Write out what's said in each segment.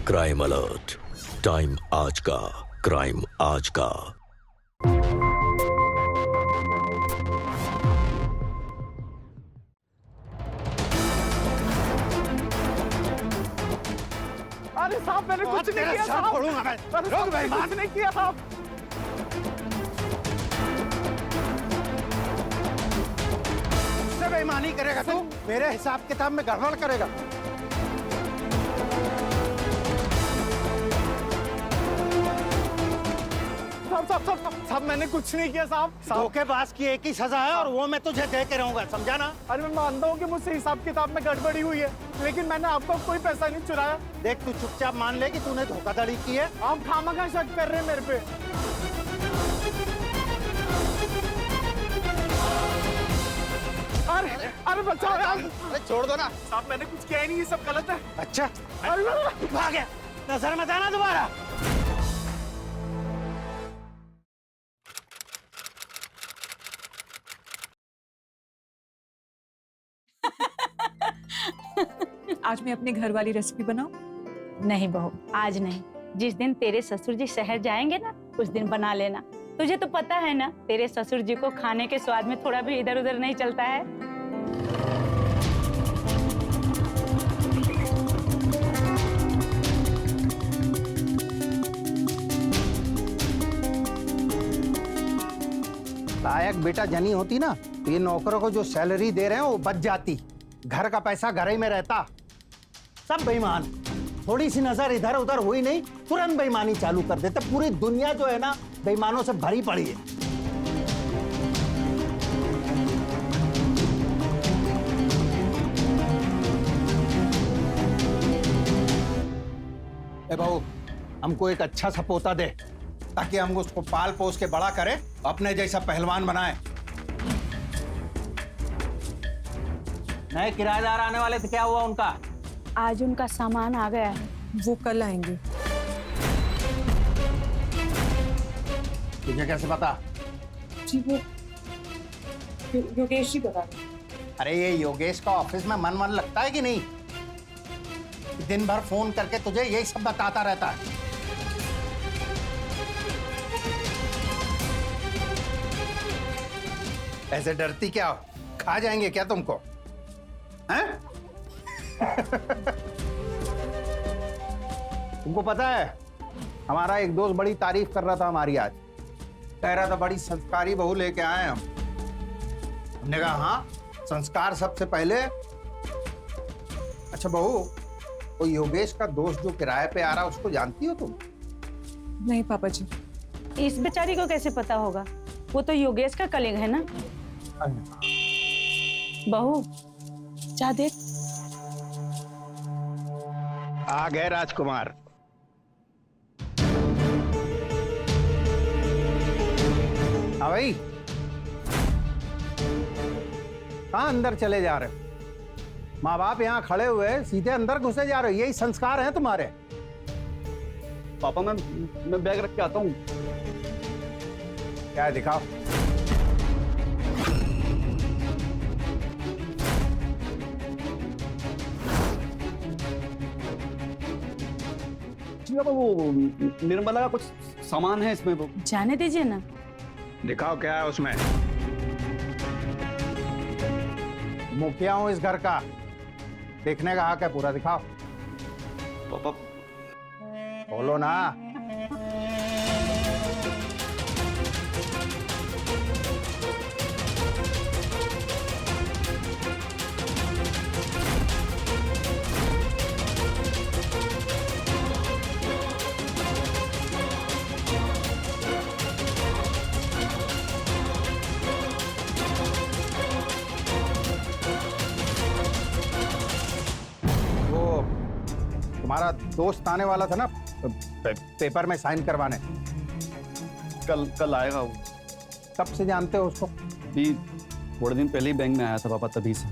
Crime alert, time आज का, crime आज का। अरे साहब मैंने कुछ नहीं किया साहब। छोड़ूंगा मैं। रोक भाई, कुछ नहीं किया साहब। मुझसे बेईमानी करेगा तू? मेरे हिसाब किताब में गड़बड़ करेगा। साहब मैंने कुछ नहीं किया साहब। धोखेबाज की एक ही सजा है और वो मैं तुझे दे के रहूंगा, समझा ना? अरे मैं मानता हूँ कि मुझसे हिसाब किताब में गड़बड़ी हुई है, लेकिन मैंने आपका कोई पैसा नहीं चुराया। देख तू चुपचाप मान ले कि तूने धोखाधड़ी की है। आप खामखा शक कर रहे हैं मेरे पे। अरे अरे बचाओ यार। अरे छोड़ दो ना साहब मैंने कुछ किया ही नहीं, ये सब गलत है। अच्छा अरे भाग गया, नजर मत आना दोबारा। आज मैं अपने घर वाली रेसिपी बनाऊं? नहीं बहू, आज नहीं। जिस दिन तेरे ससुर जी शहर जाएंगे ना, उस दिन बना लेना। तुझे तो पता है ना, तेरे ससुर जी को खाने के स्वाद में थोड़ा भी इधर उधर नहीं चलता है। लायक बेटा जनी होती ना, तो ये नौकरों को जो सैलरी दे रहे हैं वो बच जाती, घर का पैसा घर ही में रहता। सब बेईमान, थोड़ी सी नजर इधर उधर हुई नहीं, तुरंत बेईमानी चालू कर देते। पूरी दुनिया जो है ना बेईमानों से भरी पड़ी है। ए बहू, हमको एक अच्छा सा पोता दे, ताकि हम उसको पाल पोस के बड़ा करें, अपने जैसा पहलवान बनाए। नए किराएदार आने वाले थे, क्या हुआ उनका? आज उनका सामान आ गया है। वो कल आएंगे। तुझे कैसे पता? जी वो योगेश जी बता रहे। अरे ये योगेश का ऑफिस में मन लगता है कि नहीं? दिन भर फोन करके तुझे यही सब बताता रहता है। ऐसे डरती क्या हो? खा जाएंगे क्या तुमको? हैं? तुमको पता है, हमारा एक दोस्त बड़ी तारीफ कर रहा था हमारी आज। कह रहा था बड़ी संस्कारी बहू लेके आए हम। हमने कहा हाँ, संस्कार सबसे पहले। अच्छा बहू, वो योगेश का दोस्त जो किराए पे आ रहा, उसको जानती हो तुम? नहीं पापा जी। इस बेचारी को कैसे पता होगा? वो तो योगेश का कलीग है ना। बहू जा देख। आ गए राजकुमार। हाँ भाई, कहाँ अंदर चले जा रहे हो? माँ बाप यहाँ खड़े हुए, सीधे अंदर घुसे जा रहे हो? यही संस्कार हैं तुम्हारे? पापा मैं बैग रख के आता हूँ। क्या है, दिखाओ। जी पापा, वो निर्मला का कुछ सामान है इसमें। वो जाने दीजिए ना। दिखाओ क्या है उसमें। मुखिया हूं इस घर का, देखने का हक है पूरा। दिखाओ। पापा बोलो ना। तुम्हारा दोस्त आने वाला था ना पेपर में साइन करवाने। कल आएगा वो। कब से जानते हो उसको? भी थोड़े दिन पहले ही बैंक में आया था पापा, तभी से।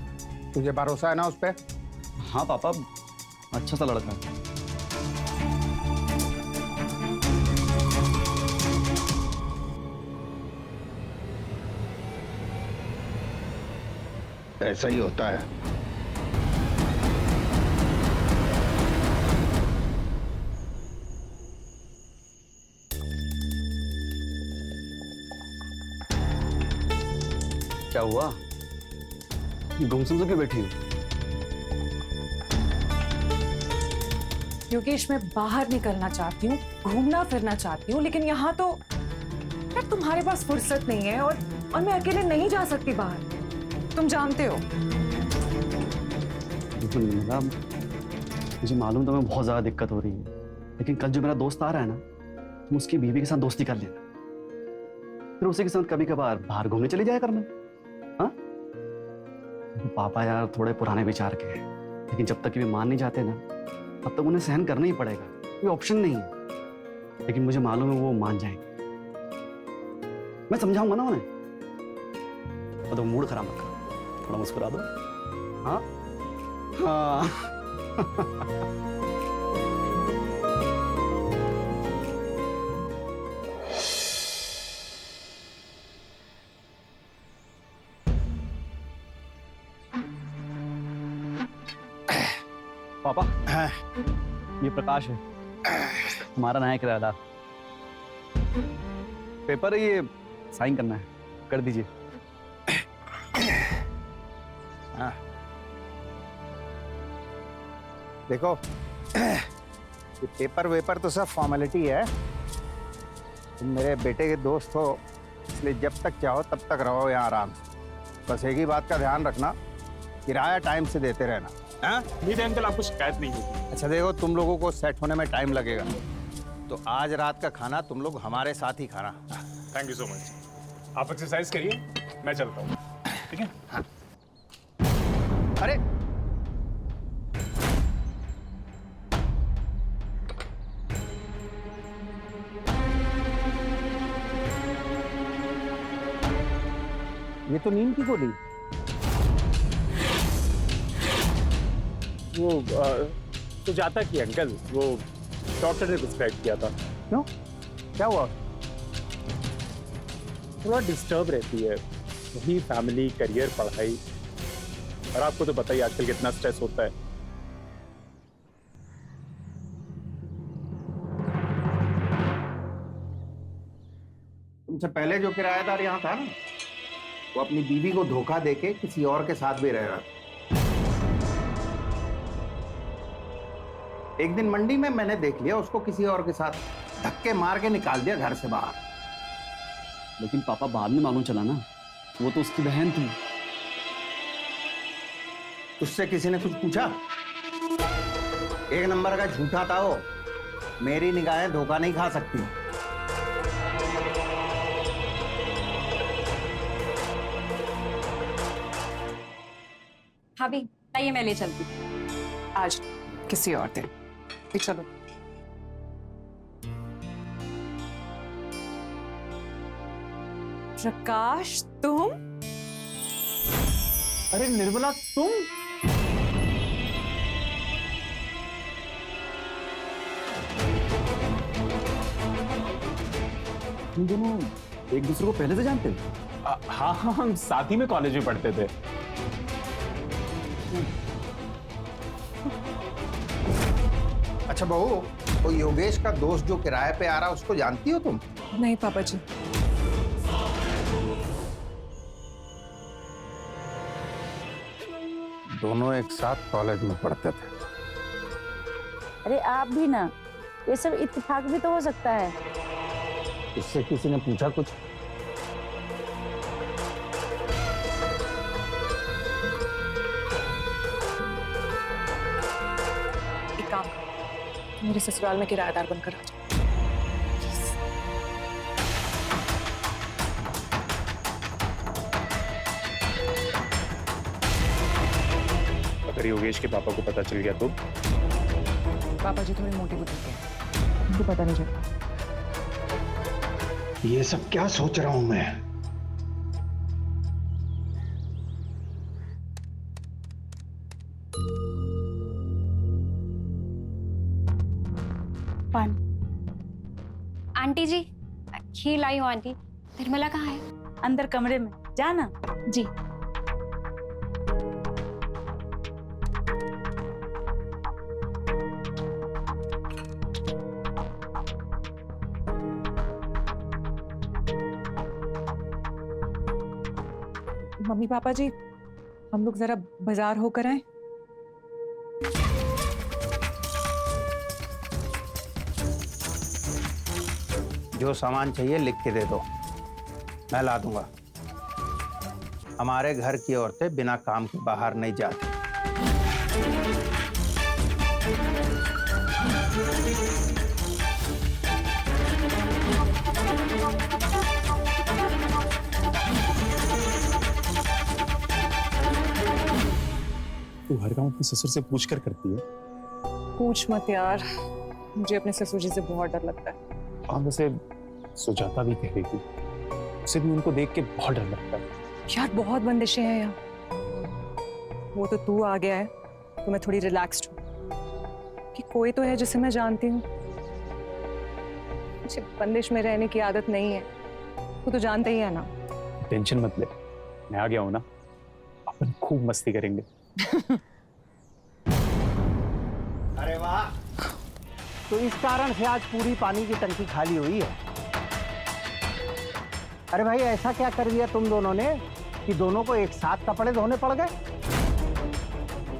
तुझे भरोसा है ना उस पे? हाँ पापा, अच्छा सा लड़का है। ऐसा ही होता है। क्या हुआ? गुमसुम से क्यों बैठी हो? योगेश, मैं बाहर निकलना चाहती हूँ, घूमना फिरना चाहती हूँ, लेकिन यहाँ तो यार तुम्हारे पास फुर्सत नहीं है और मैं अकेले नहीं जा सकती बाहर, तुम जानते हो। निर्मला, मुझे मालूम तुम्हें बहुत ज्यादा दिक्कत हो रही है, लेकिन कल जो मेरा दोस्त आ रहा है ना, तुम उसकी बीवी के साथ दोस्ती कर लेना, फिर उसी के साथ कभी कभार बाहर घूमने चली जाया करना। हाँ? पापा यार थोड़े पुराने विचार के हैं, लेकिन जब तक कि वे मान नहीं जाते ना, तब तक उन्हें सहन करना ही पड़ेगा, कोई ऑप्शन नहीं है। लेकिन मुझे मालूम है वो मान जाएंगे, मैं समझाऊंगा ना उन्हें। तो मूड खराब मत करो, थोड़ा मुस्कुरा दो। हाँ हाँ। पापा, ये प्रकाश है, हमारा नया किराएदार। पेपर है ये, साइन करना है, कर दीजिए। हाँ। देखो, ये पेपर वेपर तो सब फॉर्मेलिटी है। तुम मेरे बेटे के दोस्त हो, इसलिए जब तक चाहो तब तक रहो यहाँ आराम से। बस एक ही बात का ध्यान रखना, किराया टाइम से देते रहना। हाँ? उम्मीद है अंकल आपको शिकायत नहीं होगी। अच्छा देखो, तुम लोगों को सेट होने में टाइम लगेगा, तो आज रात का खाना तुम लोग हमारे साथ ही खाना। Thank you so much. आप एक्सरसाइज करिए, मैं चलता हूँ। ठीक है? हाँ। अरे ये तो नींद की गोली। वो तो जाता कि अंकल, वो डॉक्टर ने प्रिस्क्राइब किया था। क्यों, क्या हुआ? थोड़ा डिस्टर्ब रहती है, वही फैमिली, करियर, पढ़ाई, और आपको तो पता ही आजकल कितना स्ट्रेस होता है। तुमसे पहले जो किराएदार यहाँ था ना, वो अपनी बीवी को धोखा देके किसी और के साथ भी रह रहा था। एक दिन मंडी में मैंने देख लिया उसको किसी और के साथ धक्के मार के निकाल दिया घर से बाहर। लेकिन पापा बाद में मालूम चला ना, वो तो उसकी बहन थी। उससे किसी ने कुछ पूछा? एक नंबर का झूठा था वो। मेरी निगाहें धोखा नहीं खा सकती। भाभी आइए, मैं ले चलती हूँ। आज किसी और दिन। चलो। प्रकाश, तुम? अरे निर्मला, तुम? तुम दोनों एक दूसरे को पहले से जानते हो? हाँ हाँ, हम साथ ही में कॉलेज में पढ़ते थे। अच्छा बहू, वो योगेश का दोस्त जो किराए पे आ रहा, उसको जानती हो तुम? नहीं पापा जी। दोनों एक साथ कॉलेज में पढ़ते थे। अरे आप भी ना, ये सब इत्तेफाक भी तो हो सकता है। इससे किसी ने पूछा कुछ? एक काम करो, मेरे ससुराल में किराएदार बनकर आ जाओ। अगर योगेश के पापा को पता चल गया तो? पापा जी थोड़ी मोटी बुद्धि के हैं, उनको पता नहीं चलता। ये सब क्या सोच रहा हूं मैं? पानी। आंटी जी, खीर लाई हूँ। आंटी, निर्मला कहाँ है? अंदर कमरे में, जाना। जी। मम्मी पापा जी, हम लोग जरा बाजार होकर आए। जो सामान चाहिए लिख के दे दो, मैं ला दूंगा। हमारे घर की औरतें बिना काम के बाहर नहीं जाती। तू हर काम अपने ससुर से पूछ कर करती है। पूछ मत यार, मुझे अपने ससुर जी से बहुत डर लगता है। और वैसे सुजाता भी कह रही थी, उसे भी उनको देख के बहुत डर लगता है। यार बहुत बंदिशें हैं यहाँ। वो तो तू आ गया है तो मैं थोड़ी रिलैक्स्ड हूँ कि कोई तो है जिसे मैं जानती हूँ। मुझे बंदिश में रहने की आदत नहीं है, तू तो जानता ही है ना। टेंशन मत ले, मैं आ गया हूँ ना, अपन खूब मस्ती करेंगे। अरे वाह, तो इस कारण से आज पूरी पानी की टंकी खाली हुई है। अरे भाई, ऐसा क्या कर दिया तुम दोनों ने कि दोनों को एक साथ कपड़े धोने पड़ गए?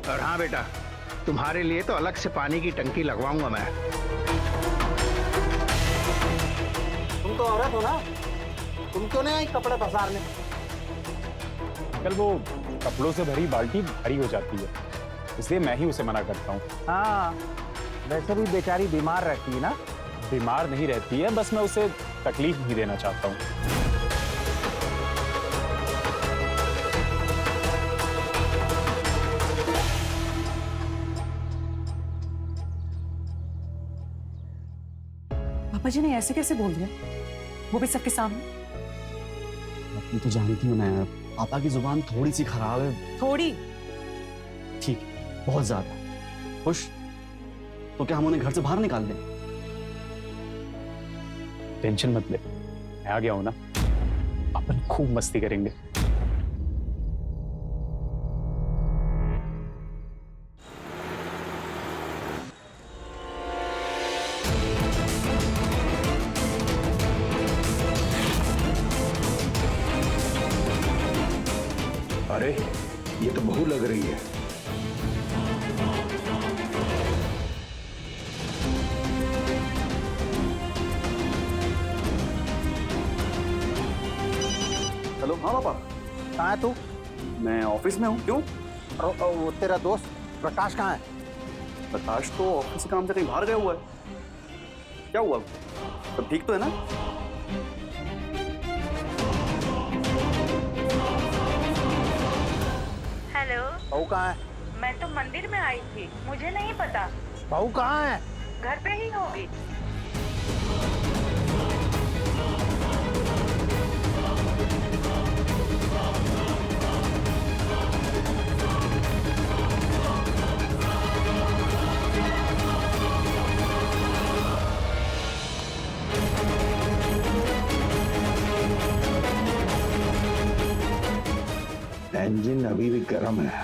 और हाँ बेटा, तुम्हारे लिए तो अलग से पानी की टंकी लगवाऊंगा मैं। तुम तो औरत हो ना, तुम क्यों नहीं आई कपड़े पसारने? कल वो कपड़ों से भरी बाल्टी भारी हो जाती है, इसलिए मैं ही उसे मना करता हूँ। हाँ, वैसे भी बेचारी बीमार रहती है ना। बीमार नहीं रहती है, बस मैं उसे तकलीफ नहीं देना चाहता हूँ। पापा जी ने ऐसे कैसे बोल दिया, वो भी सबके सामने? तुम तो जानती हो ना, पापा की जुबान थोड़ी सी खराब है। थोड़ी? ठीक है, बहुत ज्यादा। खुश तो क्या हम उन्हें घर से बाहर निकाल दें? टेंशन मत ले, मैं आ गया हूँ ना, अपन खूब मस्ती करेंगे। अरे ये तो बहू लग रही है। हेलो, हाँ पापा। कहाँ है तू? मैं ऑफिस में हूँ। क्यों? और वो तेरा दोस्त प्रकाश कहाँ है? प्रकाश तो ऑफिस के काम से कहीं बाहर गया हुआ है। क्या हुआ? सब ठीक तो है ना? हेलो, बहू कहाँ है? मैं तो मंदिर में आई थी, मुझे नहीं पता। बहू कहाँ है? घर पे ही होगी। इंजन अभी भी गर्म है।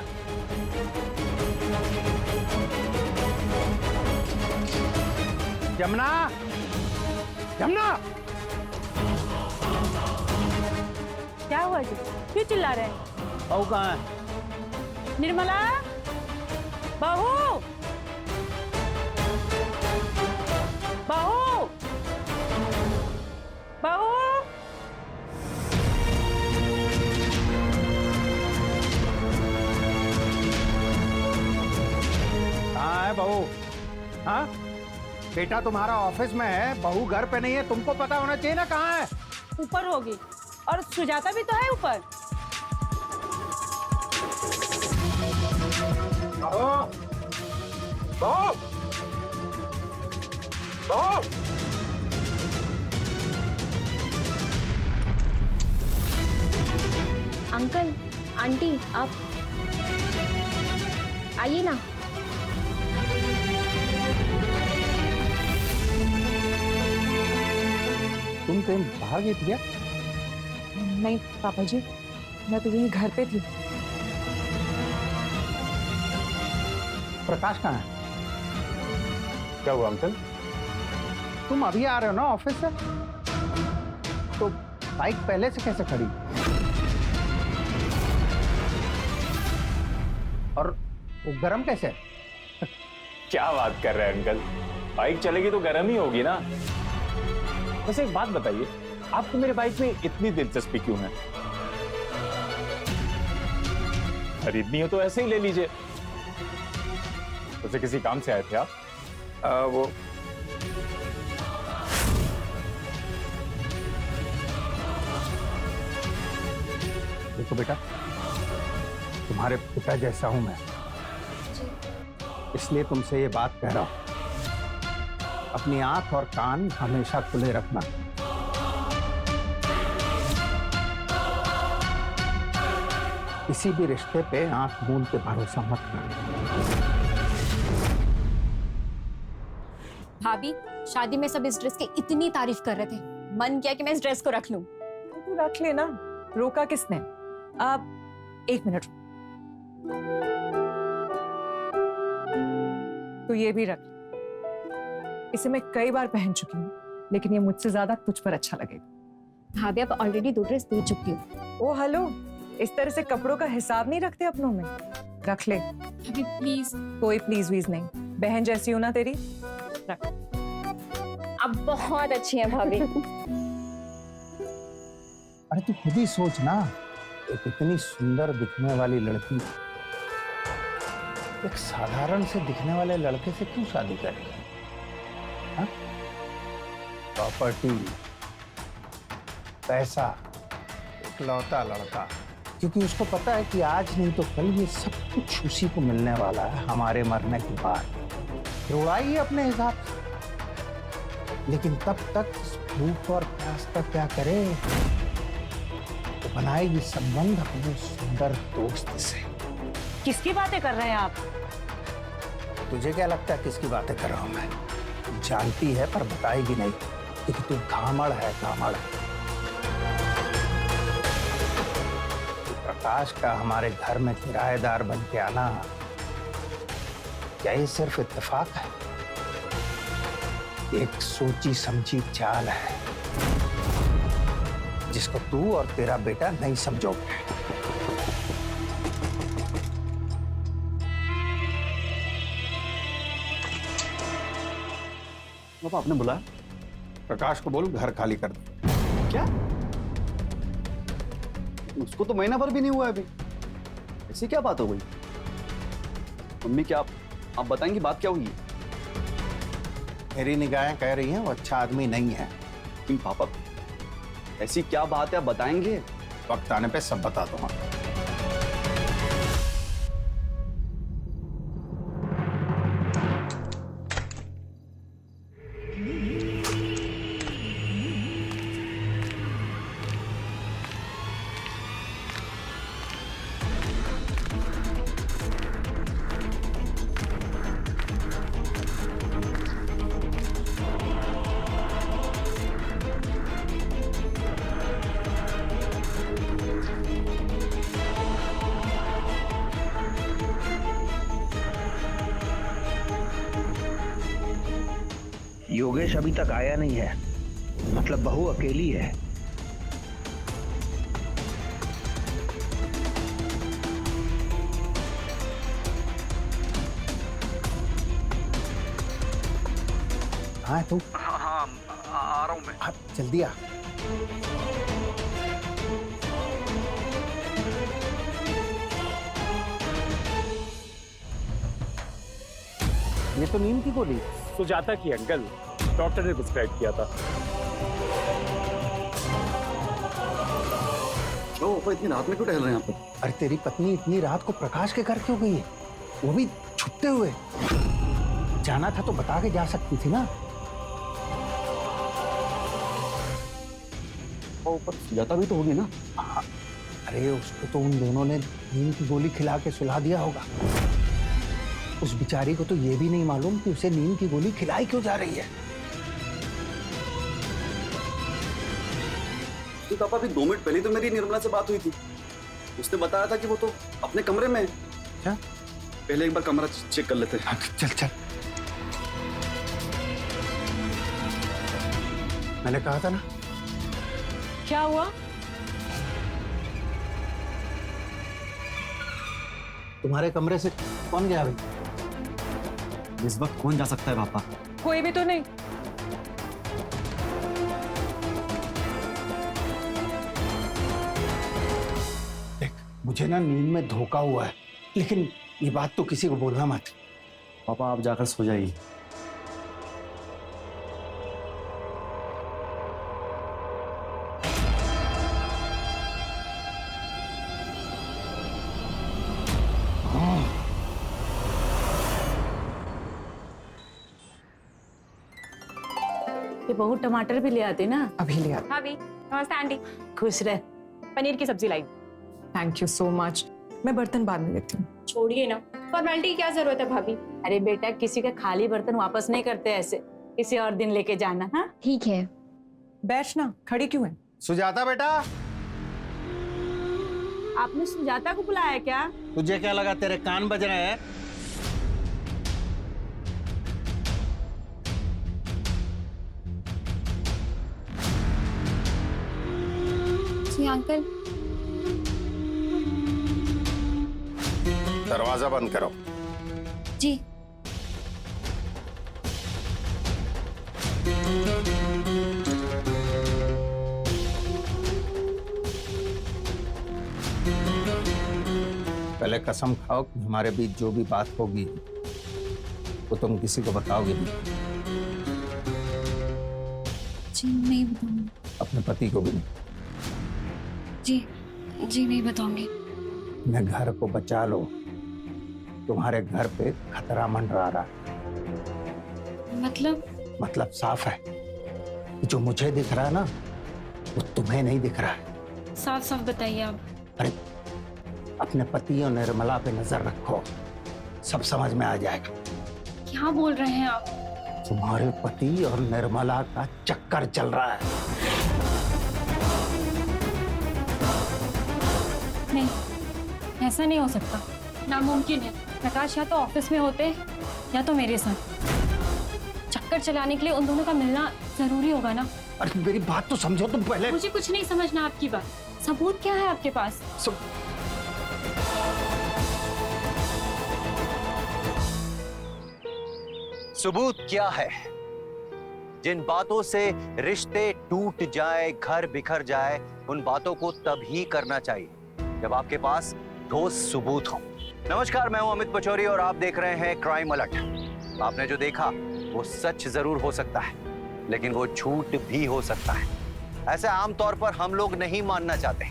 यमुना, यमुना, क्या हुआ जी? क्यों चिल्ला रहे हैं? बहू कहाँ है? निर्मला, बहू, बहू, बहू। कहाँ है बहू? हाँ, बेटा तुम्हारा ऑफिस में है, बहू घर पे नहीं है, तुमको पता होना चाहिए ना कहाँ है। ऊपर होगी, और सुजाता भी तो है ऊपर। बहू, बहू, बहू। अंकल, आंटी, आप आइए ना। तुम कहीं बाहर गई थी क्या? नहीं पापा जी, मैं तो यही घर पे थी। प्रकाश कहाँ है? क्या हुआ अंकल? तुम अभी आ रहे हो ना ऑफिस से, तो बाइक पहले से कैसे खड़ी? वो गर्म कैसे है? क्या बात कर रहे हैं अंकल, बाइक चलेगी तो गर्म ही होगी ना। वैसे एक बात बताइए, आपको मेरे बाइक में इतनी दिलचस्पी क्यों है? खरीदनी हो तो ऐसे ही ले लीजिए। वैसे किसी काम से आए थे आप? वो देखो बेटा, तुम्हारे पिता जैसा हूं मैं, इसलिए तुमसे ये बात कह रहा हूं। अपनी आंख और कान हमेशा खुले रखना। किसी भी रिश्ते पे आंख मूंद के भरोसा मत करना। भाभी, शादी में सब इस ड्रेस की इतनी तारीफ कर रहे थे, मन किया कि मैं इस ड्रेस को रख लूं। तू रख लेना, रोका किसने? अब 1 मिनट रुक। तो ये भी रख। इसे मैं कई बार पहन चुकी हूँ, लेकिन ये मुझसे ज्यादा तुझ पर अच्छा लगेगा। भाभी, अब ऑलरेडी 2 ड्रेस दे चुकी हूँ। ओ हेलो, इस तरह से कपड़ों का हिसाब नहीं रखते अपनों में। रख ले। भाभी प्लीज। कोई प्लीज वीज नहीं, बहन जैसी हो ना तेरी। रख। अब बहुत अच्छी है भाभी। अरे तू खुद ही सोच ना, एक इतनी सुंदर दिखने वाली लड़की एक साधारण से दिखने वाले लड़के से क्यों शादी करेगी? हाँ? प्रॉपर्टी, पैसा, इकलौता लड़का, क्योंकि उसको पता है कि आज नहीं तो कल ये सब कुछ उसी को मिलने वाला है हमारे मरने के बाद। उड़ाइए अपने हिसाब से, लेकिन तब तक भूख और प्यास तक क्या करे, तो बनाएगी संबंध अपने सुंदर दोस्त से। किसकी बातें कर रहे हैं आप? तुझे क्या लगता है किसकी बातें कर रहा हूं मैं? जानती है पर बताएगी नहीं, क्योंकि तू घामड़ है, घामड़। प्रकाश का हमारे घर में किराएदार बन के आना, क्या ये सिर्फ इत्तेफाक है? एक सोची समझी चाल है, जिसको तू और तेरा बेटा नहीं समझोगे। पापा आपने बुलाया? प्रकाश को बोल घर खाली कर दे। क्या? उसको तो महीना भर भी नहीं हुआ अभी। ऐसी क्या बात हो गई? मम्मी क्या आप बताएंगी बात क्या हुई? मेरी निगाहें कह रही हैं वो अच्छा आदमी नहीं है। लेकिन पापा ऐसी क्या बात है, आप बताएंगे? वक्त आने पे सब बता दूंगा। योगेश अभी तक आया नहीं है, मतलब बहू अकेली है। हाँ तू? हाँ हाँ आ रहा हूँ मैं। हाँ, जल्दी आ। ये तो नींद की गोली। सुजाता की अंकल, डॉक्टर ने प्रिस्क्राइब किया था। ओ पापा इतनी रात में क्यों टहल रहे हैं यहाँ पर? अरे तेरी पत्नी इतनी रात को प्रकाश के घर क्यों गई है, वो भी छुपते हुए? जाना था तो बता के जा सकती थी ना। ऊपर सुजाता भी तो होगी ना? हाँ, अरे उसको तो उन दोनों ने नींद की गोली खिला के सुला दिया होगा। उस बेचारी को तो ये भी नहीं मालूम कि उसे नींद की गोली खिलाई क्यों जा रही है। तो पापा अभी 2 मिनट पहले तो मेरी निर्मला से बात हुई थी, उसने बताया था कि वो तो अपने कमरे में है। क्या? पहले एक बार कमरा चेक कर लेते हैं। चल चल, मैंने कहा था ना। क्या हुआ? तुम्हारे कमरे से कौन गया भाई? इस वक्त कौन जा सकता है पापा? कोई भी तो नहीं। देख, मुझे ना नींद में धोखा हुआ है, लेकिन ये बात तो किसी को बोलना मत। पापा आप जाकर सो जाइए। ये बहू टमाटर भी ले आते ना। अभी लिया। भाभी नमस्ते आंटी। खुश रह। पनीर की सब्जी लाई। Thank you so much. मैं बर्तन बाद में लेती हूँ। छोड़िए ना, फॉर्मेलिटी की क्या जरूरत है भाभी? अरे बेटा, किसी के खाली बर्तन वापस नहीं करते ऐसे, किसी और दिन लेके जाना। हाँ ठीक है। बैठ ना, खड़ी क्यों है? सुजाता बेटा, आपने सुजाता को बुलाया क्या? तुझे क्या लगा तेरे कान बज रहे हैं? जी अंकल। दरवाजा बंद करो। जी। पहले कसम खाओ कि हमारे बीच जो भी बात होगी वो तुम किसी को बताओगे नहीं, जी नहीं बताऊंगी। अपने पति को भी नहीं। जी नहीं बताऊंगी। अपने घर को बचा लो, तुम्हारे घर पे खतरा मंडरा रहा है। मतलब साफ है कि जो मुझे दिख रहा है ना वो तुम्हें नहीं दिख रहा है। साफ साफ बताइए आप। अरे अपने पति और निर्मला पे नजर रखो, सब समझ में आ जाएगा। क्या बोल रहे हैं आप? तुम्हारे पति और निर्मला का चक्कर चल रहा है। नहीं, ऐसा नहीं हो सकता, नामुमकिन है। प्रकाश या तो ऑफिस में होते या तो मेरे साथ। चक्कर चलाने के लिए उन दोनों का मिलना जरूरी होगा ना। अरे मेरी बात तो समझो तुम पहले। मुझे कुछ नहीं समझना आपकी बात। सबूत क्या है आपके पास? सबूत क्या है? जिन बातों से रिश्ते टूट जाए, घर बिखर जाए, उन बातों को तभी करना चाहिए जब आपके पास ठोस सबूत हो। नमस्कार, मैं हूं अमित पचौरी और आप देख रहे हैं क्राइम अलर्ट। आपने जो देखा वो सच जरूर हो सकता है, लेकिन वो झूठ भी हो सकता है। ऐसे आमतौर पर हम लोग नहीं मानना चाहते।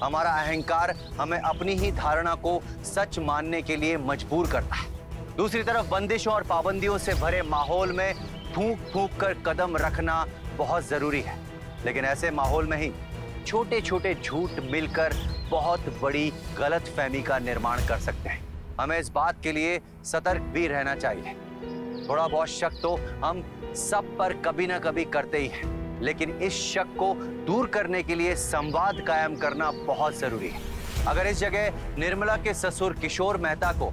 हमारा अहंकार हमें अपनी ही धारणा को सच मानने के लिए मजबूर करता है। दूसरी तरफ बंदिशों और पाबंदियों से भरे माहौल में फूंक फूंक कर कदम रखना बहुत जरूरी है, लेकिन ऐसे माहौल में ही छोटे छोटे झूठ मिलकर बहुत बड़ी गलतफहमी का निर्माण कर सकते हैं। हमें इस बात के लिए सतर्क भी रहना चाहिए। थोड़ा बहुत शक तो हम सब पर कभी ना कभी करते ही हैं, लेकिन इस शक को दूर करने के लिए संवाद कायम करना बहुत जरूरी है। अगर इस जगह निर्मला के ससुर किशोर मेहता को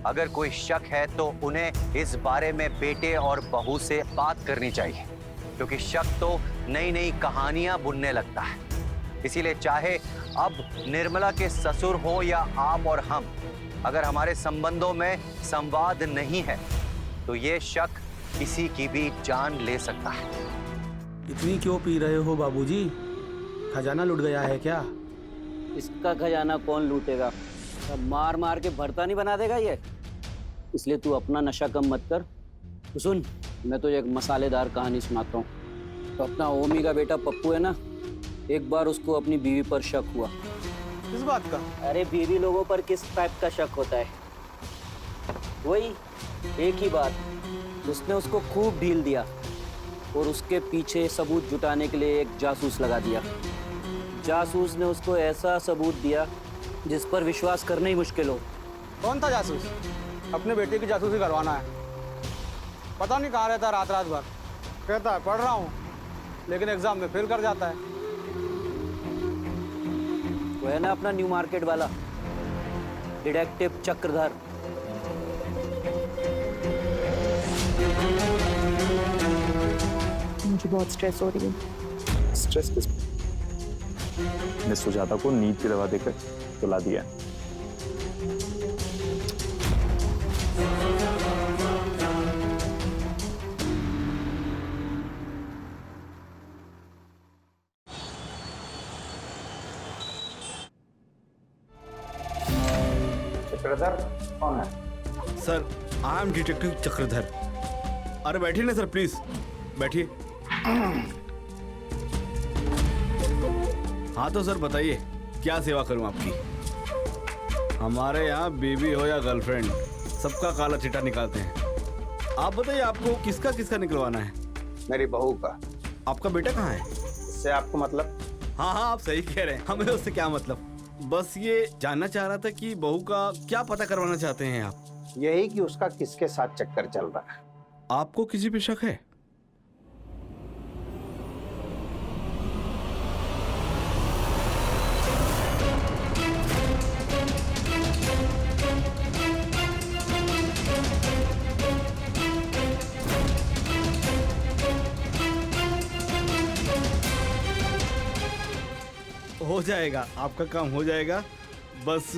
अगर कोई शक है तो उन्हें इस बारे में बेटे और बहू से बात करनी चाहिए, क्योंकि शक तो नई नई कहानियां बुनने लगता है। इसीलिए चाहे अब निर्मला के ससुर हो या आप और हम, अगर हमारे संबंधों में संवाद नहीं है तो ये शक किसी की भी जान ले सकता है। इतनी क्यों पी रहे हो बाबूजी? खजाना लुट गया है क्या? इसका खजाना कौन लूटेगा? अब मार मार के भरता नहीं बना देगा ये। इसलिए तू अपना नशा कम मत कर। तो सुन, मैं तुझे एक मसालेदार कहानी सुनाता हूँ। तो अपना ओमी का बेटा पप्पू है ना, एक बार उसको अपनी बीवी पर शक हुआ। किस बात का? अरे बीवी लोगों पर किस टाइप का शक होता है? वही एक ही बात। उसने उसको खूब ढील दिया और उसके पीछे सबूत जुटाने के लिए एक जासूस लगा दिया। जासूस ने उसको ऐसा सबूत दिया जिस पर विश्वास करना ही मुश्किल हो। कौन था जासूस? अपने बेटे की जासूसी करवाना है। पता नहीं कहाँ रहता रात रात भर। कहता है पढ़ रहा हूँ, लेकिन एग्जाम में फेल कर जाता है। वो है ना अपना न्यू मार्केट वाला डिटेक्टिव चक्रधर। मुझे बहुत स्ट्रेस हो रही है। स्ट्रेस किस? मैं सुजाता को नींद की दवा देकर सुला दिया। चक्रधर कौन है? Sir I am detective Chakradhar. अरे बैठिए ना सर, प्लीज बैठिए। हाँ तो सर बताइए क्या सेवा करूं आपकी। हमारे यहाँ बीवी हो या गर्लफ्रेंड सबका काला चिट्ठा निकालते हैं। आप बताइए आपको किसका किसका निकलवाना है? मेरी बहू का। आपका बेटा कहाँ है? इससे आपको मतलब? हाँ हाँ आप सही कह रहे हैं, हमें उससे क्या मतलब। बस ये जानना चाह रहा था कि बहू का क्या पता करवाना चाहते हैं आप? यही कि उसका किसके साथ चक्कर चल रहा है। आपको किसी पे शक है? हो जाएगा, आपका काम हो जाएगा। बस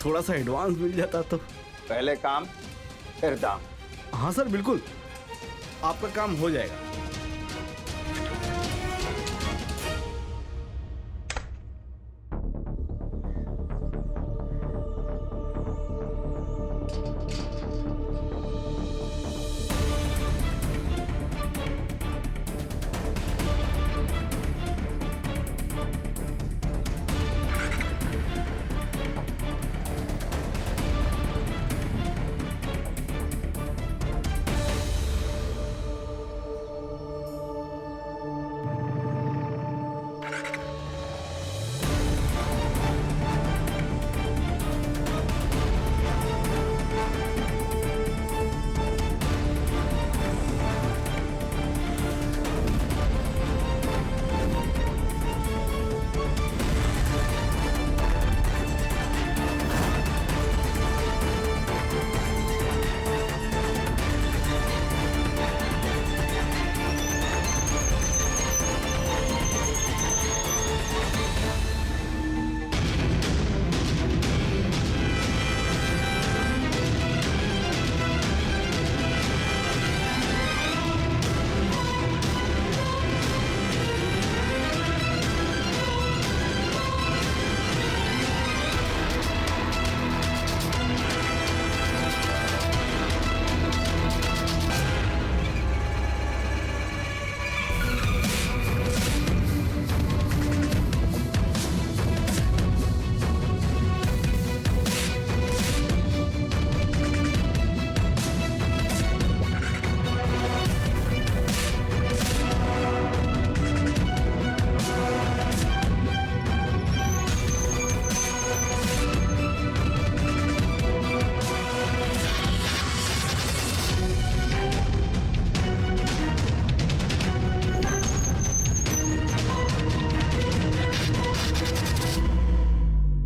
थोड़ा सा एडवांस मिल जाता तो। पहले काम फिर दाम। हाँ सर बिल्कुल, आपका काम हो जाएगा।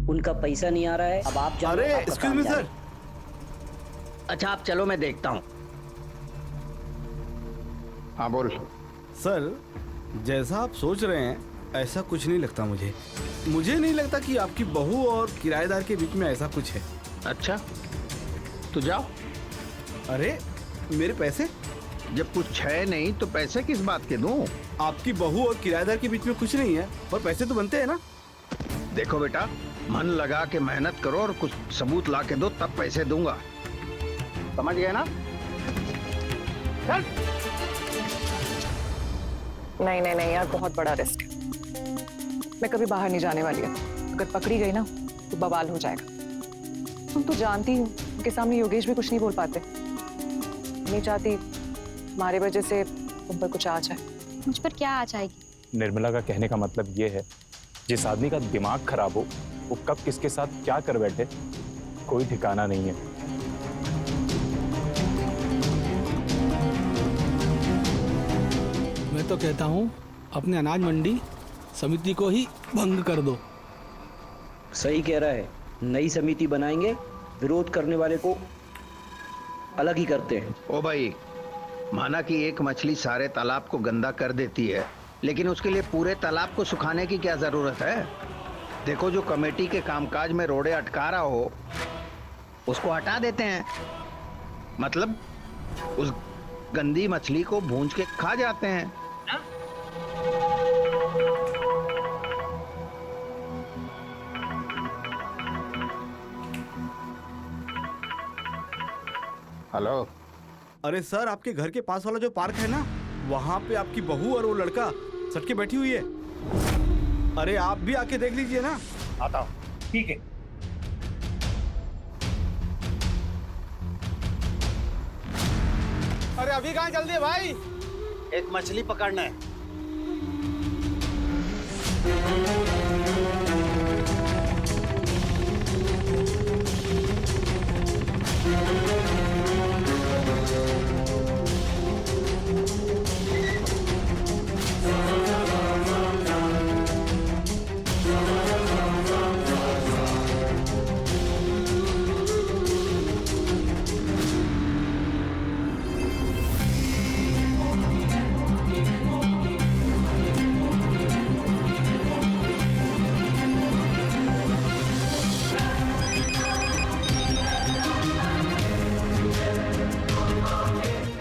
उनका पैसा नहीं आ रहा है, अब आप जानो, अरे आपका एक्सक्यूज काम मी जाने। सर। अच्छा आप चलो, मैं देखता हूँ। हाँ बोल। सर जैसा आप सोच रहे हैं ऐसा कुछ नहीं लगता मुझे। मुझे नहीं लगता कि आपकी बहू और किराएदार के बीच में ऐसा कुछ है। अच्छा तो जाओ। अरे मेरे पैसे? जब कुछ है नहीं तो पैसे किस बात के दूं? आपकी बहू और किराएदार के बीच में कुछ नहीं है, पर पैसे तो बनते हैं ना। देखो बेटा, मन लगा के मेहनत करो और कुछ सबूत ला के दो, तब पैसे दूंगा। समझ गए ना? चल। नहीं नहीं नहीं यार, बहुत बड़ा रिस्क है। मैं कभी बाहर नहीं जाने वाली है। अगर पकड़ी गई ना तो बवाल हो जाएगा। तुम तो जानती हो उनके सामने योगेश भी कुछ नहीं बोल पाते। नहीं चाहती हमारे वजह से तुम पर कुछ आ जाए। मुझ पर क्या आ जाएगी? निर्मला का कहने का मतलब ये है, जिस आदमी का दिमाग खराब हो वो कब किसके साथ क्या कर बैठे कोई ठिकाना नहीं है। मैं तो कहता हूँ अपने अनाज मंडी समिति को ही भंग कर दो। सही कह रहा है, नई समिति बनाएंगे, विरोध करने वाले को अलग ही करते हैं। ओ भाई, माना कि एक मछली सारे तालाब को गंदा कर देती है, लेकिन उसके लिए पूरे तालाब को सुखाने की क्या जरूरत है? देखो, जो कमेटी के कामकाज में रोड़े अटका रहा हो उसको हटा देते हैं, मतलब उस गंदी मछली को भूंज के खा जाते हैं। हेलो। अरे सर, आपके घर के पास वाला जो पार्क है ना, वहाँ पे आपकी बहू और वो लड़का सट के बैठी हुई है। अरे आप भी आके देख लीजिए ना। आता हूँ। ठीक है। अरे अभी कहाँ जल्दी है भाई? एक मछली पकड़ना है।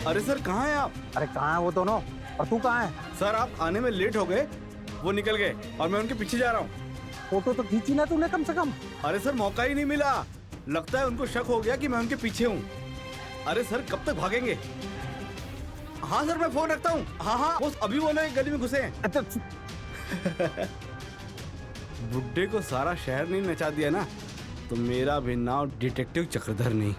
अरे सर, कहाँ हैं आप? अरे कहाँ है वो दोनों, और तू कहाँ है? सर, आप आने में लेट हो गए, वो निकल गए और मैं उनके पीछे जा रहा हूँ। फोटो तो खींची ना तूने कम से कम। अरे सर, मौका ही नहीं मिला। लगता है उनको शक हो गया कि मैं उनके पीछे हूँ। अरे सर, कब तक भागेंगे? हाँ सर, मैं फोन रखता हूँ। हाँ हाँ, वो अभी वो लोग एक गली में घुसे हैं। बुड्ढे को सारा शहर नहीं नचा दिया ना, तो मेरा भी नाम डिटेक्टिव चक्रधर नहीं।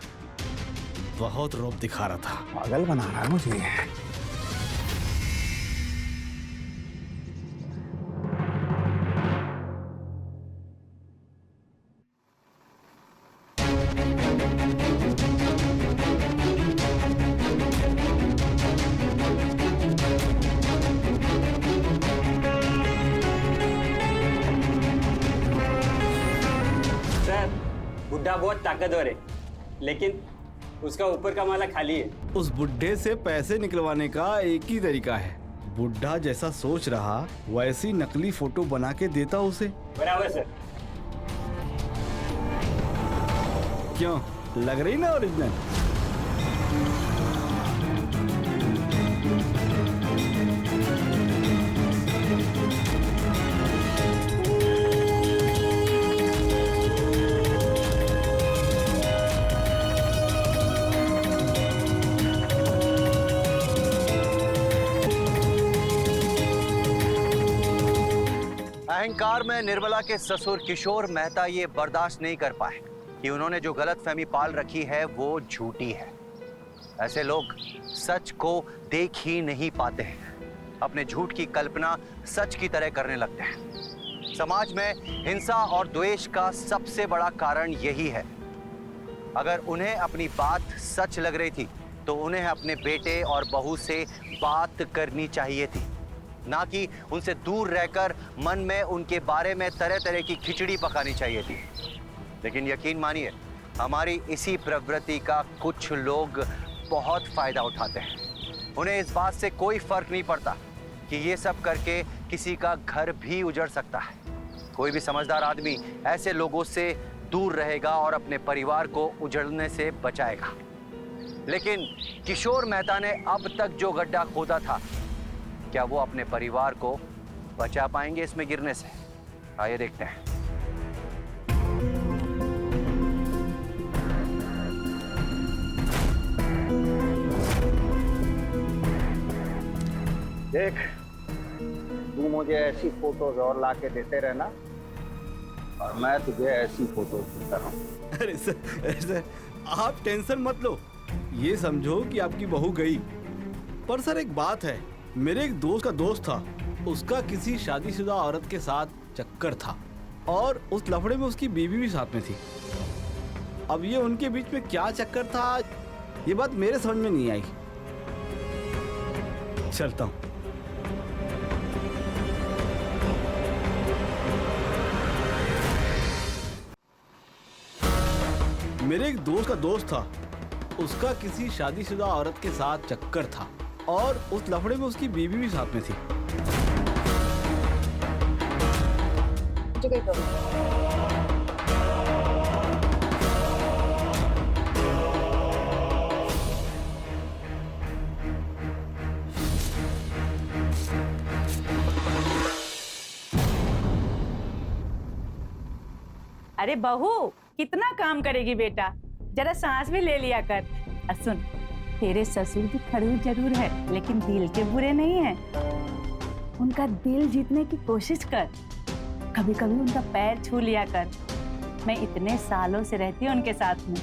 बहुत रौब दिखा रहा था। पागल बना रहा है मुझे। सर, बुड्ढा बहुत ताकतवर है, लेकिन उसका ऊपर का माला खाली है। उस बुड्ढे से पैसे निकलवाने का एक ही तरीका है। बुड्ढा जैसा सोच रहा वैसी नकली फोटो बना के देता उसे। बराबर सर। क्यों, लग रही ना ओरिजिनल? अहंकार में निर्मला के ससुर किशोर मेहता ये बर्दाश्त नहीं कर पाए कि उन्होंने जो गलतफहमी पाल रखी है वो झूठी है। ऐसे लोग सच को देख ही नहीं पाते हैं, अपने झूठ की कल्पना सच की तरह करने लगते हैं। समाज में हिंसा और द्वेष का सबसे बड़ा कारण यही है। अगर उन्हें अपनी बात सच लग रही थी तो उन्हें अपने बेटे और बहू से बात करनी चाहिए थी, ना कि उनसे दूर रहकर मन में उनके बारे में तरह तरह की खिचड़ी पकानी चाहिए थी। लेकिन यकीन मानिए, हमारी इसी प्रवृत्ति का कुछ लोग बहुत फायदा उठाते हैं। उन्हें इस बात से कोई फर्क नहीं पड़ता कि ये सब करके किसी का घर भी उजड़ सकता है। कोई भी समझदार आदमी ऐसे लोगों से दूर रहेगा और अपने परिवार को उजड़ने से बचाएगा। लेकिन किशोर मेहता ने अब तक जो गड्ढा खोदा था, क्या वो अपने परिवार को बचा पाएंगे इसमें गिरने से? आइए देखते हैं। देख, तू मुझे ऐसी फोटोज और ला के देते रहना और मैं तुझे ऐसी फोटोज देता रहूं। अरे सर, आप टेंशन मत लो। ये समझो कि आपकी बहू गई। पर सर, एक बात है, मेरे एक दोस्त का दोस्त था, उसका किसी शादीशुदा औरत के साथ चक्कर था और उस लफड़े में उसकी बीवी भी साथ में थी। अब ये उनके बीच में क्या चक्कर था, ये बात मेरे समझ में नहीं आई। चलता हूँ। मेरे एक दोस्त का दोस्त था, उसका किसी शादीशुदा औरत के साथ चक्कर था और उस लफड़े में उसकी बीवी भी साथ में थी। अरे बहू, कितना काम करेगी बेटा, जरा सांस भी ले लिया कर। और सुन, तेरे ससुर जी खड़ूस जरूर है, लेकिन दिल के बुरे नहीं है। उनका दिल जीतने की कोशिश कर, कभी कभी उनका पैर छू लिया कर। मैं इतने सालों से रहती हूँ उनके साथ में,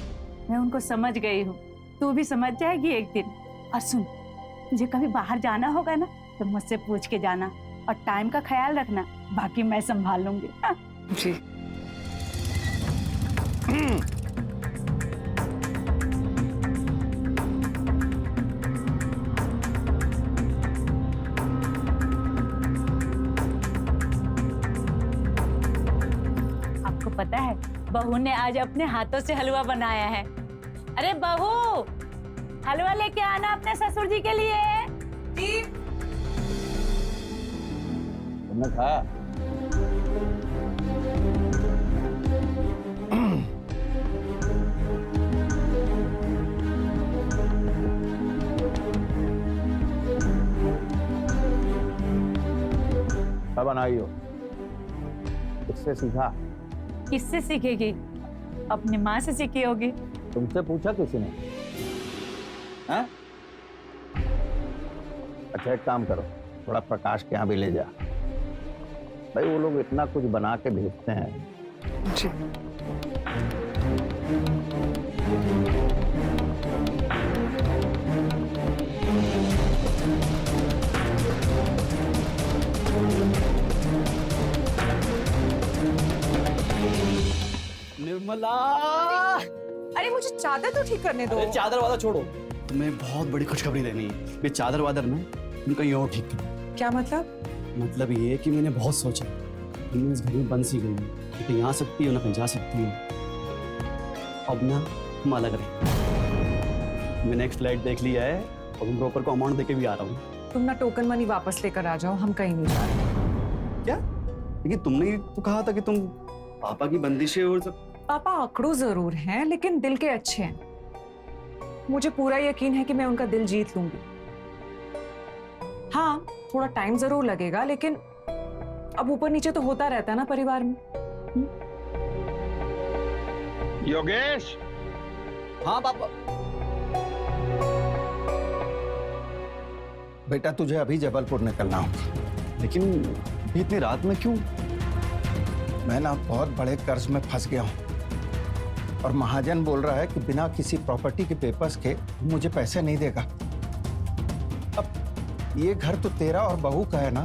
मैं उनको समझ गई हूँ, तू भी समझ जाएगी एक दिन। और सुन, तुझे कभी बाहर जाना होगा ना तो मुझसे पूछ के जाना, और टाइम का ख्याल रखना, बाकी मैं संभाल लूंगी। हाँ? जी। आपको पता है, बहू ने आज अपने हाथों से हलवा बनाया है। अरे बहू, हलवा लेके आना अपने ससुर जी के लिए। जी। तुमने खाया? क्या बनाई हो? किससे सीखा? किससे सीखेगी? अपनी माँ से सीखी होगी। तुमसे पूछा किसी ने? हैं? अच्छा एक काम करो, थोड़ा प्रकाश के यहाँ भी ले जा। भाई वो लोग इतना कुछ बना के भेजते हैं। जी। निर्मला, अरे मुझे चादर तो ठीक करने दो। अरे चादर वाला छोड़ो, तुम्हें बहुत बड़ी खुशखबरी देनी है। ये चादर वादर ना तुम कहीं और ठीक करो। क्या मतलब? मतलब ये कि मैंने बहुत सोचा, तुम इस घर में बंद सी गई हो, ना कहीं आ सकती हो ना कहीं जा सकती हो। अब ना हम अलग रहे। मैंने एक फ्लैट देख लिया है और तुम ब्रोकर को अमाउंट देके भी आ रहा हूँ। तुम ना टोकन मनी वापस लेकर आ जाओ, हम कहीं नहीं जा रहे। क्या? लेकिन तुमने तो कहा था कि तुम पापा की बंदिश है और सब। पापा अकड़ू जरूर हैं, लेकिन दिल के अच्छे हैं। मुझे पूरा यकीन है कि मैं उनका दिल जीत लूंगी। हाँ, थोड़ा टाइम जरूर लगेगा, लेकिन अब ऊपर नीचे तो होता रहता है ना परिवार में। योगेश। हाँ पापा। बेटा तुझे अभी जबलपुर निकलना होगा। लेकिन अभी इतनी रात में क्यों? मैं ना बहुत बड़े कर्ज में फंस गया हूँ, और महाजन बोल रहा है कि बिना किसी प्रॉपर्टी के पेपर्स के मुझे पैसे नहीं देगा। अब ये घर तो तेरा और बहू का है ना,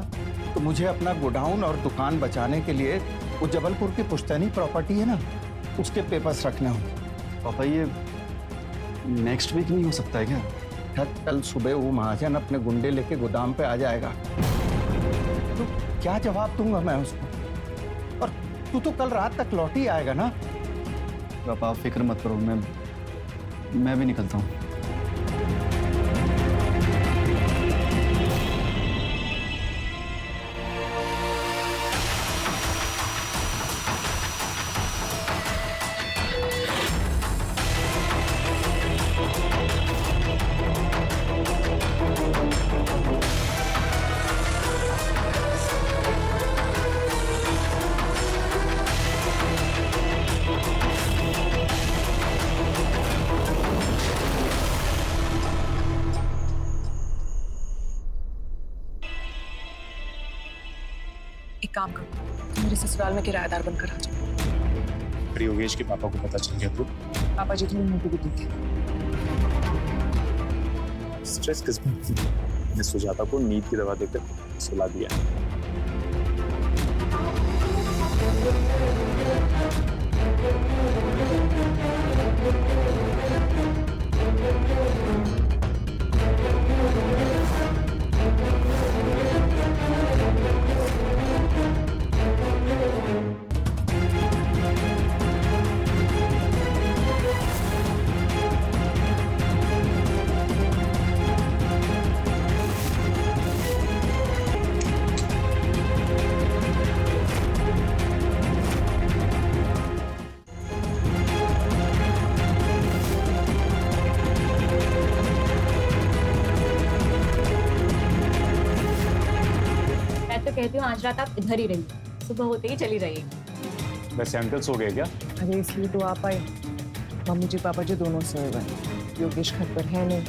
तो मुझे अपना गोडाउन और दुकान बचाने के लिए वो जबलपुर की पुश्तैनी प्रॉपर्टी है ना, उसके पेपर्स रखने होंगे। पापा ये नेक्स्ट वीक नहीं हो सकता है क्या? कल सुबह वो महाजन अपने गुंडे लेके गोदाम पे आ जाएगा, तो क्या जवाब दूंगा मैं उसको? और तू तो कल रात तक लौट ही आएगा ना। पापा आप फिक्र मत करो, मैं भी निकलता हूँ। एक काम करो, मेरे ससुराल में किराएदार बनकर आ जाओ। फिर योगेश के पापा को पता चल गया तो पापा जी तुम्हें मुंह भी दी थी। स्ट्रेस किस बात की? मैंने सुजाता को नींद की दवा देकर सुला दिया। कहती हूँ आज रात आप इधर ही रहिए, सुबह होते ही चली रहिए। वैसे अंकल सो गए क्या? अरे इसलिए तो आप आए, मम्मी जी पापा जी दोनों सोए हुए हैं। योगेश घर पर है नहीं,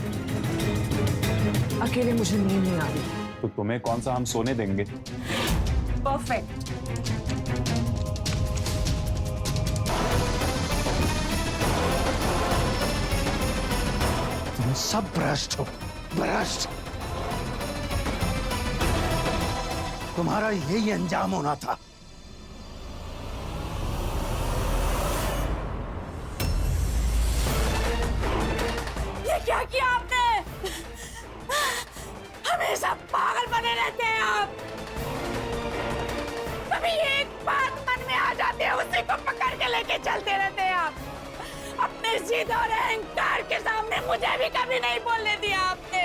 अकेले मुझे नींद नहीं आ रही। तो तुम्हें कौन सा हम सोने देंगे? परफेक्ट। तुम सब भ्रष्ट हो, भ्रष्ट। तुम्हारा यही अंजाम होना था। ये क्या किया आपने? हमेशा पागल बने रहते हैं आप। कभी एक बात मन में आ जाती है, उसी को पकड़ के लेके चलते रहते हैं आप। अपने जिद और अहंकार के सामने मुझे भी कभी नहीं बोलने दिया आपने।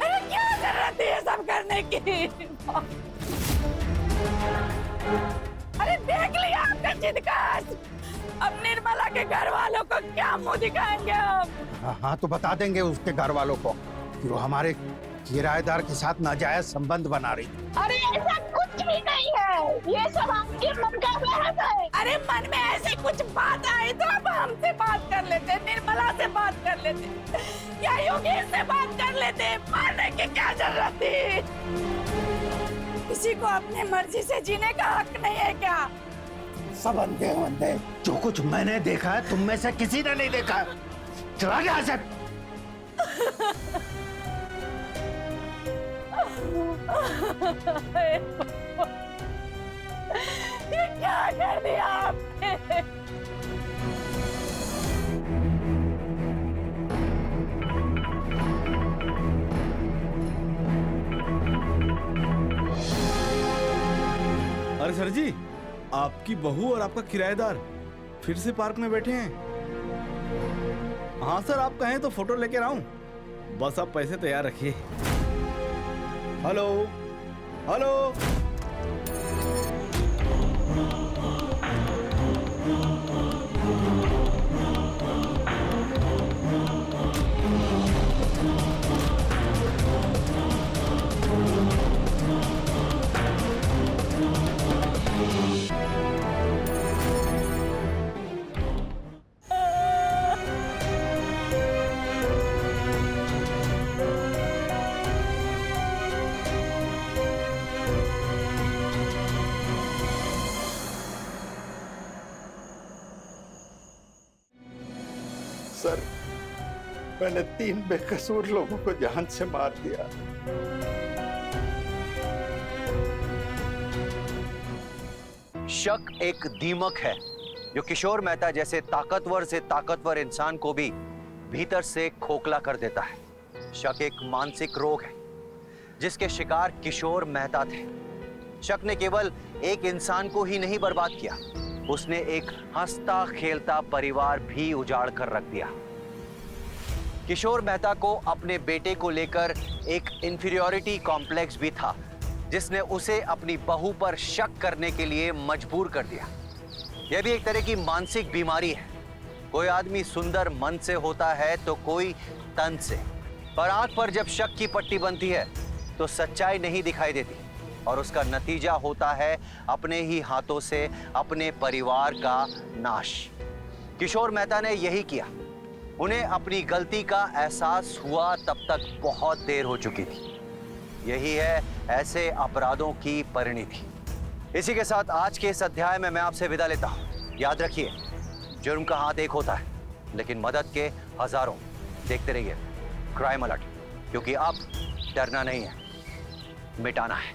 अरे क्या जरूरत है ये सब करने की? अरे देख लिया आपका जिद का। अब निर्मला के घर वालों को क्या मुंह दिखाएंगे हम? हाँ तो बता देंगे उसके घर वालों को कि वो हमारे किराएदार के साथ नाजायज संबंध बना रही थी। अरे ऐसा कुछ भी नहीं है, ये सब आपके मन का वहम है। अरे मन में ऐसी कुछ बात आई तो अब हमसे बात कर लेते, निर्मला से बात कर लेते, या योगेश से बात कर लेते। मारने की क्या जरूरत थी? किसी को अपनी मर्जी से जीने का हक नहीं है क्या? सब अंधे हो, अंधे। जो कुछ मैंने देखा है तुम में से किसी ने नहीं देखा। चला गया से। ये क्या कर दिया आपने? अरे सर जी, आपकी बहू और आपका किराएदार फिर से पार्क में बैठे हैं। हाँ सर, आप कहें तो फोटो लेके आऊं। बस आप पैसे तैयार रखिए। Hello hello. सर, मैंने 3 बेकसूर लोगों को जान से मार दिया। शक एक दीमक है जो किशोर मेहता जैसे ताकतवर से ताकतवर इंसान को भी भीतर से खोखला कर देता है। शक एक मानसिक रोग है जिसके शिकार किशोर मेहता थे। शक ने केवल एक इंसान को ही नहीं बर्बाद किया, उसने एक हंसता खेलता परिवार भी उजाड़ कर रख दिया। किशोर मेहता को अपने बेटे को लेकर एक इंफीरियरिटी कॉम्प्लेक्स भी था जिसने उसे अपनी बहू पर शक करने के लिए मजबूर कर दिया। यह भी एक तरह की मानसिक बीमारी है। कोई आदमी सुंदर मन से होता है तो कोई तन से, पर आंख पर जब शक की पट्टी बनती है तो सच्चाई नहीं दिखाई देती और उसका नतीजा होता है अपने ही हाथों से अपने परिवार का नाश। किशोर मेहता ने यही किया। उन्हें अपनी गलती का एहसास हुआ तब तक बहुत देर हो चुकी थी। यही है ऐसे अपराधों की परिणति। इसी के साथ आज के इस अध्याय में मैं आपसे विदा लेता हूं। याद रखिए, जुर्म का हाथ एक होता है लेकिन मदद के हजारों। देखते रहिए क्राइम अलर्ट, क्योंकि अब डरना नहीं है, मिटाना है।